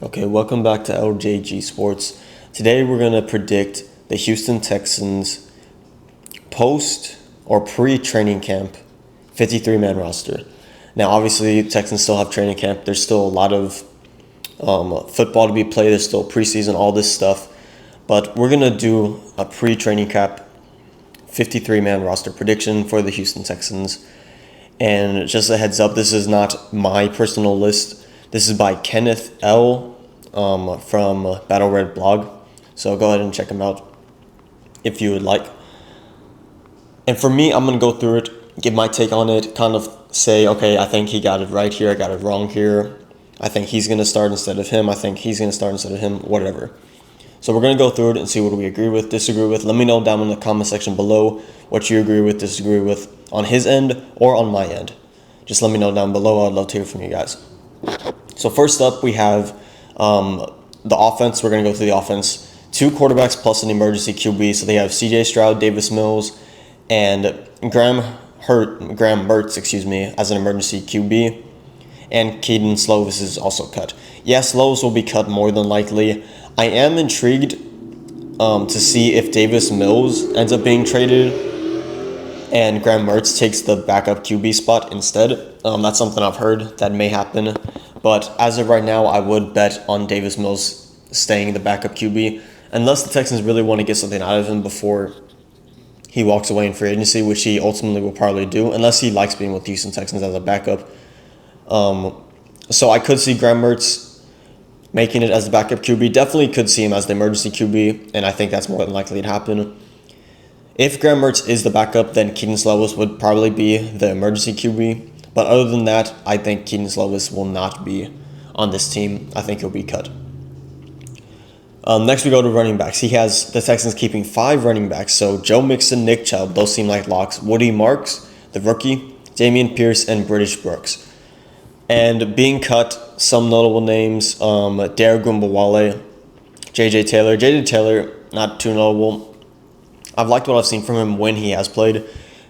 Okay, welcome back to LJG Sports. Today we're going to predict the Houston Texans post or pre-training camp 53-man roster. Now, obviously, Texans still have training camp. There's still a lot of football to be played. There's still preseason, all this stuff. But we're going to do a pre-training camp 53-man roster prediction for the Houston Texans. And just a heads up, this is not my personal list. This is by Kenneth L. From Battle Red blog. So go ahead and check him out if you would like. And for me, I'm going to go through it, give my take on it, kind of say, okay, I think he got it right here, I got it wrong here. I think he's going to start instead of him. I think he's going to start instead of him, whatever. So we're going to go through it and see what we agree with, disagree with. Let me know down in the comment section below what you agree with, disagree with on his end or on my end. Just let me know down below. I'd love to hear from you guys. So first up, we have the offense. We're going to go through the offense. 2 quarterbacks plus an emergency QB. So they have C.J. Stroud, Davis Mills, and Graham Mertz, as an emergency QB. And Keaton Slovis is also cut. Yes, Slovis will be cut more than likely. I am intrigued to see if Davis Mills ends up being traded and Graham Mertz takes the backup QB spot instead. That's something I've heard that may happen. But as of right now, I would bet on Davis Mills staying the backup QB unless the Texans really want to get something out of him before he walks away in free agency, which he ultimately will probably do, unless he likes being with the Houston Texans as a backup. So I could see Graham Mertz making it as the backup QB. Definitely could see him as the emergency QB, and I think that's more than likely to happen. If Graham Mertz is the backup, then Keaton Slovis would probably be the emergency QB. But other than that, I think Keaton Slovis will not be on this team. I think he'll be cut. Next, we go to running backs. He has the Texans keeping 5 running backs. So Joe Mixon, Nick Chubb, those seem like locks. Woody Marks, the rookie, Dameon Pierce, and British Brooks. And being cut, some notable names, Dare Gumbawale, J.J. Taylor. J.J. Taylor, not too notable. I've liked what I've seen from him when he has played.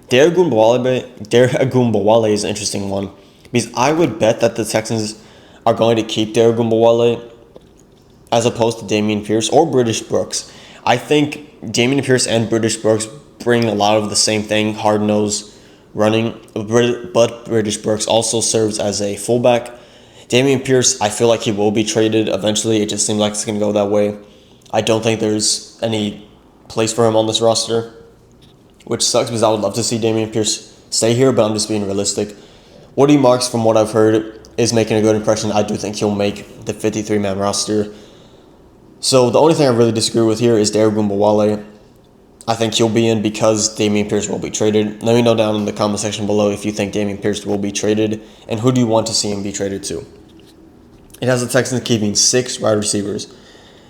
Dare Gumbawale is an interesting one because I would bet that the Texans are going to keep Dare Gumbawale as opposed to Dameon Pierce or British Brooks. I think Dameon Pierce and British Brooks bring a lot of the same thing, hard-nosed running, but British Brooks also serves as a fullback. Dameon Pierce, I feel like he will be traded eventually. It just seems like it's going to go that way. I don't think there's any place for him on this roster, which sucks because I would love to see Dameon Pierce stay here, but I'm just being realistic. Woody Marks, from what I've heard, is making a good impression. I do think he'll make the 53-man roster. So the only thing I really disagree with here is Dare Gumbawale. I think he'll be in because Dameon Pierce will be traded. Let me know down in the comment section below if you think Dameon Pierce will be traded and who do you want to see him be traded to. It has the Texans keeping 6 wide receivers.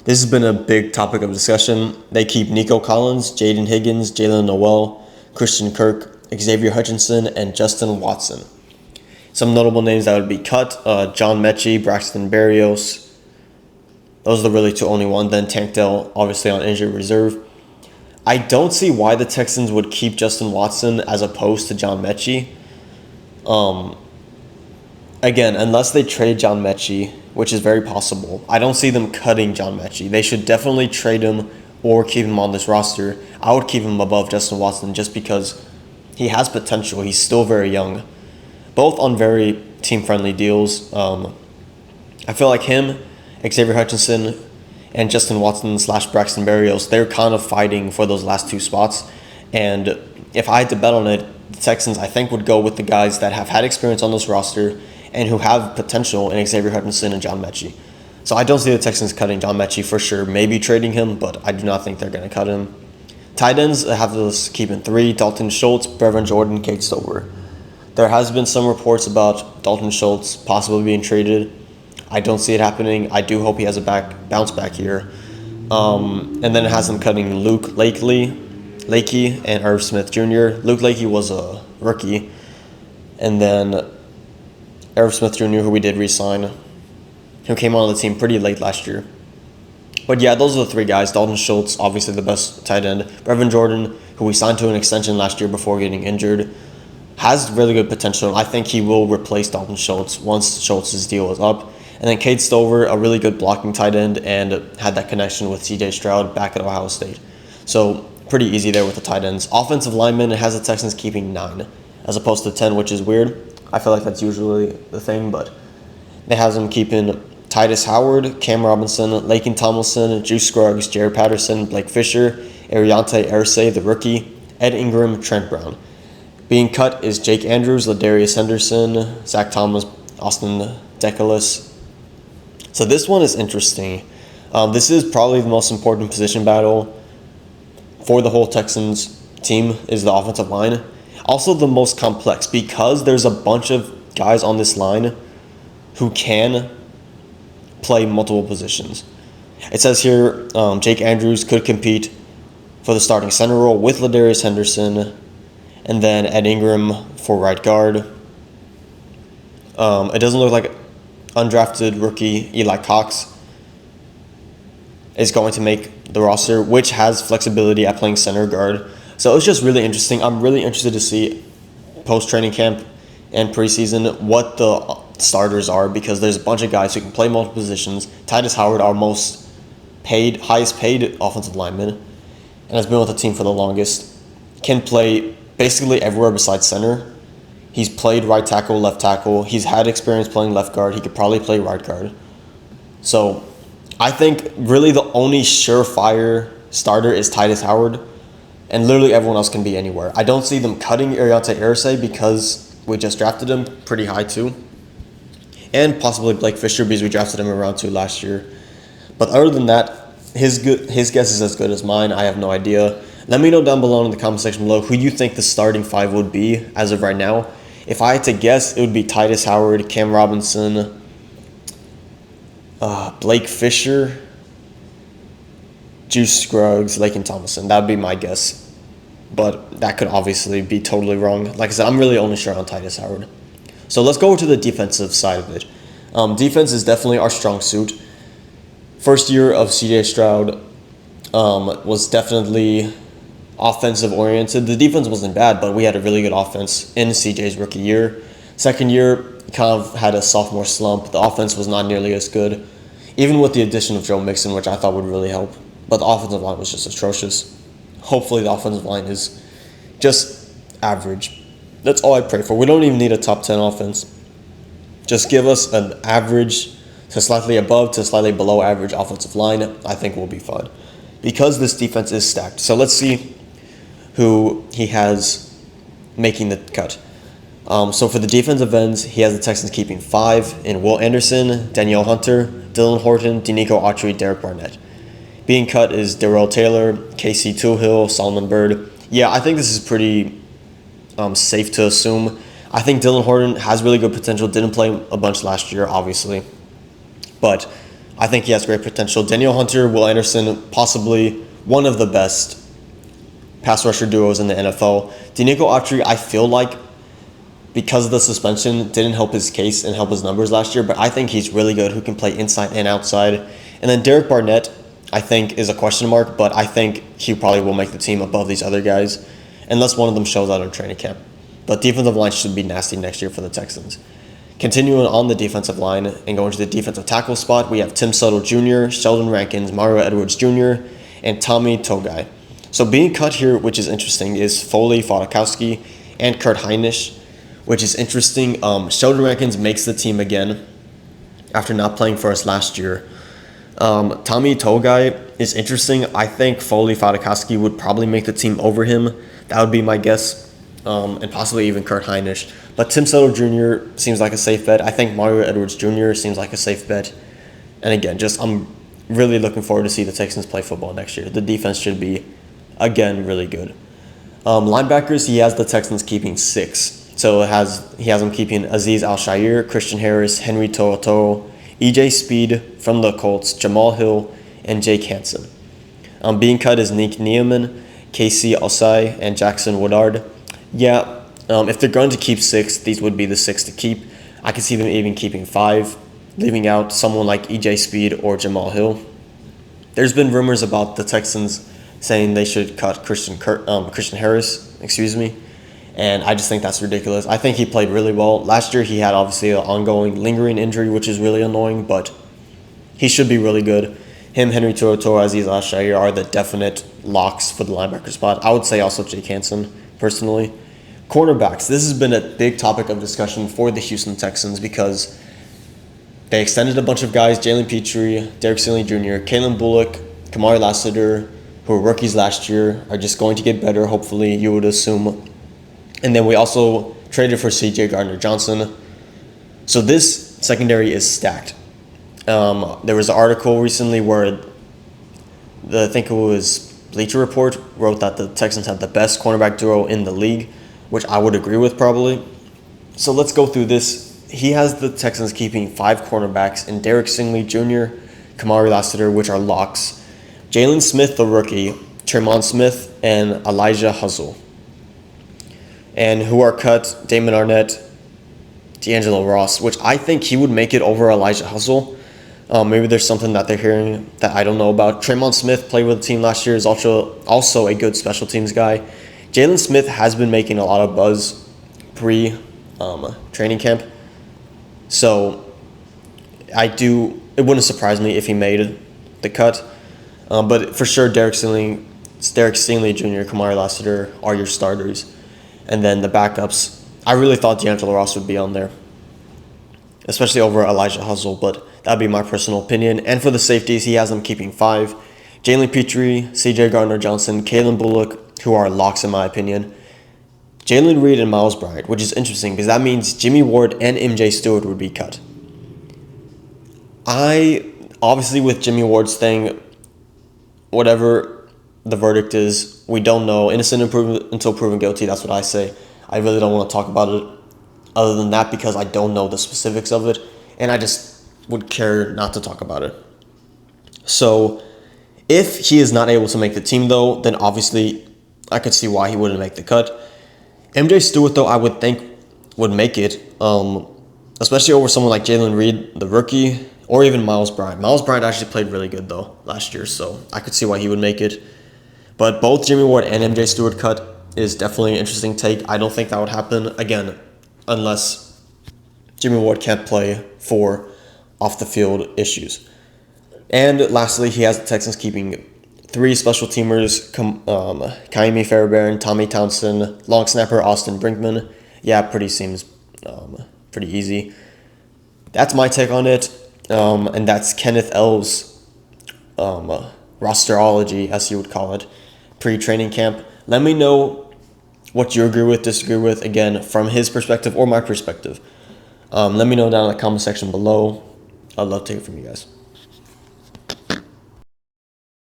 This has been a big topic of discussion. They keep Nico Collins, Jaden Higgins, Jalen Noel, Christian Kirk, Xavier Hutchinson, and Justin Watson. Some notable names that would be cut, John Mechie, Braxton Berrios. Those are the really two only one. Then Tank Dell, obviously on injured reserve. I don't see why the Texans would keep Justin Watson as opposed to John Mechie. Again, unless they trade John Mechie, which is very possible, I don't see them cutting John Mechie. They should definitely trade him or keep him on this roster. I would keep him above Justin Watson just because he has potential. He's still very young. Both on very team-friendly deals. I feel like him, Xavier Hutchinson, and Justin Watson / Braxton Berrios, they're kind of fighting for those last 2 spots. And if I had to bet on it, the Texans, I think, would go with the guys that have had experience on this roster and who have potential in Xavier Hutchinson and John Mechie. So I don't see the Texans cutting John Mechie for sure, maybe trading him, but I do not think they're going to cut him. Tight ends have us keeping 3, Dalton Schultz, Brevin Jordan, Kate Stover. There has been some reports about Dalton Schultz possibly being traded. I don't see it happening. I do hope he has a bounce back here. And then it has them cutting Luke Lakey, and Irv Smith Jr. Luke Lakey was a rookie. And then Irv Smith Jr., who we did re-sign, who came on the team pretty late last year. But yeah, those are the 3 guys. Dalton Schultz, obviously the best tight end. Brevin Jordan, who we signed to an extension last year before getting injured, has really good potential. I think he will replace Dalton Schultz once Schultz's deal is up. And then Cade Stover, a really good blocking tight end, and had that connection with C.J. Stroud back at Ohio State. So pretty easy there with the tight ends. Offensive lineman, it has the Texans keeping 9 as opposed to 10, which is weird. I feel like that's usually the thing, but they have them keeping Titus Howard, Cam Robinson, Lakin Tomlinson, Juice Scruggs, Jared Patterson, Blake Fisher, Ariante Arsay, the rookie, Ed Ingram, Trent Brown. Being cut is Jake Andrews, Ladarius Henderson, Zach Thomas, Austin Decalis. So this one is interesting. This is probably the most important position battle for the whole Texans team is the offensive line. Also the most complex because there's a bunch of guys on this line who can play multiple positions. It says here Jake Andrews could compete for the starting center role with Ladarius Henderson, and then Ed Ingram for right guard. It doesn't look like undrafted rookie Eli Cox is going to make the roster, which has flexibility at playing center guard. So it's just really interesting. I'm really interested to see post-training camp and preseason what the starters are, because there's a bunch of guys who can play multiple positions. Titus Howard, our highest paid offensive lineman, and has been with the team for the longest, can play basically everywhere besides center. He's played right tackle, left tackle. He's had experience playing left guard. He could probably play right guard. So I think really the only surefire starter is Titus Howard, and literally everyone else can be anywhere. I don't see them cutting Ariante Arsay because we just drafted him pretty high too, and possibly Blake Fisher because we drafted him in round 2 last year. But other than that, his guess is as good as mine. I have no idea. Let me know down below in the comment section below who you think the starting 5 would be as of right now. If I had to guess, it would be Titus Howard, Cam Robinson, Blake Fisher, Juice Scruggs, Lakin Tomlinson. That would be my guess. But that could obviously be totally wrong. Like I said, I'm really only sure on Titus Howard. So let's go to the defensive side of it. Defense is definitely our strong suit. First year of C.J. Stroud was definitely offensive oriented. The defense wasn't bad, but we had a really good offense in CJ's rookie year. Second year, kind of had a sophomore slump. The offense was not nearly as good, even with the addition of Joe Mixon, which I thought would really help. But the offensive line was just atrocious. Hopefully the offensive line is just average. That's all I pray for. We don't even need a top 10 offense. Just give us an average to slightly above to slightly below average offensive line. I think we'll be fine, because this defense is stacked. So let's see who he has making the cut. So for the defensive ends, he has the Texans keeping 5 in Will Anderson, Danielle Hunter, Dylan Horton, Denico Autry, Derek Barnett. Being cut is Darrell Taylor, Casey Toohill, Solomon Byrd. Yeah, I think this is pretty safe to assume. I think Dylan Horton has really good potential. Didn't play a bunch last year, obviously, but I think he has great potential. Danielle Hunter, Will Anderson, possibly one of the best pass rusher duos in the NFL. Denico Autry, I feel like, because of the suspension, didn't help his case and help his numbers last year, but I think he's really good, who can play inside and outside. And then Derek Barnett, I think, is a question mark, but I think he probably will make the team above these other guys, unless one of them shows out in training camp. But defensive line should be nasty next year for the Texans. Continuing on the defensive line and going to the defensive tackle spot, we have Tim Suttle Jr., Sheldon Rankins, Mario Edwards Jr., and Tommy Togai. So being cut here, which is interesting, is Foley Fadakowski and Kurt Heinisch, which is interesting. Sheldon Rankins makes the team again after not playing for us last year. Tommy Togai is interesting. I think Foley Fadakowski would probably make the team over him. That would be my guess, and possibly even Kurt Heinisch. But Tim Suttle Jr. seems like a safe bet. I think Mario Edwards Jr. seems like a safe bet. And again, I'm really looking forward to see the Texans play football next year. The defense should be, again, really good. Linebackers, he has the Texans keeping 6. So he has them keeping Aziz Al-Shair, Christian Harris, Henry To'oTo'o, EJ Speed from the Colts, Jamal Hill, and Jake Hansen. Being cut is Nick Niemann, Casey Osai, and Jackson Woodard. Yeah, if they're going to keep 6, these would be the 6 to keep. I could see them even keeping 5, leaving out someone like EJ Speed or Jamal Hill. There's been rumors about the Texans saying they should cut Christian Harris, And I just think that's ridiculous. I think he played really well. Last year, he had obviously an ongoing lingering injury, which is really annoying, but he should be really good. Him, Henry To'oTo'o, Aziz Al-Shaair are the definite locks for the linebacker spot. I would say also Jake Hansen, personally. Cornerbacks. This has been a big topic of discussion for the Houston Texans because they extended a bunch of guys, Jalen Petrie, Derek Stingley Jr., Kalen Bullock, Kamari Lassiter, who were rookies last year, are just going to get better, hopefully, you would assume. And then we also traded for C.J. Gardner-Johnson. So this secondary is stacked. There was an article recently where I think it was Bleacher Report wrote that the Texans had the best cornerback duo in the league, which I would agree with probably. So let's go through this. He has the Texans keeping 5 cornerbacks in Derek Stingley Jr., Kamari Lassiter, which are locks, Jalen Smith, the rookie, Tremont Smith, and Elijah Huzzle. And who are cut, Damon Arnett, D'Angelo Ross, which I think he would make it over Elijah Huzzle. Maybe there's something that they're hearing that I don't know about. Tremont Smith played with the team last year, is also a good special teams guy. Jalen Smith has been making a lot of buzz pre-training camp. So it wouldn't surprise me if he made the cut. But for sure, Derek Stingley Jr., Kamari Lassiter are your starters. And then the backups, I really thought D'Angelo Ross would be on there, especially over Elijah Huzzle, but that'd be my personal opinion. And for the safeties, he has them keeping 5. Jalen Petrie, C.J. Gardner-Johnson, Kalen Bullock, who are locks in my opinion. Jalen Reed and Miles Bryant, which is interesting because that means Jimmy Ward and MJ Stewart would be cut. Obviously with Jimmy Ward's thing, whatever the verdict is, we don't know. Innocent until proven guilty, that's what I say. I really don't want to talk about it other than that because I don't know the specifics of it, and I just would care not to talk about it. So if he is not able to make the team, though, then obviously I could see why he wouldn't make the cut. MJ Stewart, though, I would think would make it, especially over someone like Jalen Reed, the rookie, or even Miles Bryant. Miles Bryant actually played really good, though, last year, so I could see why he would make it. But both Jimmy Ward and MJ Stewart cut is definitely an interesting take. I don't think that would happen, again, unless Jimmy Ward can't play for off-the-field issues. And lastly, he has the Texans keeping 3 special teamers, Kaimi Fairbairn, Tommy Townsend, long snapper Austin Brinkman. Yeah, seems pretty easy. That's my take on it, and that's Kenneth L's rosterology, as you would call it, pre-training camp. Let me know what you agree with, disagree with, again, from his perspective or my perspective. Let me know down in the comment section below. I'd love to hear from you guys.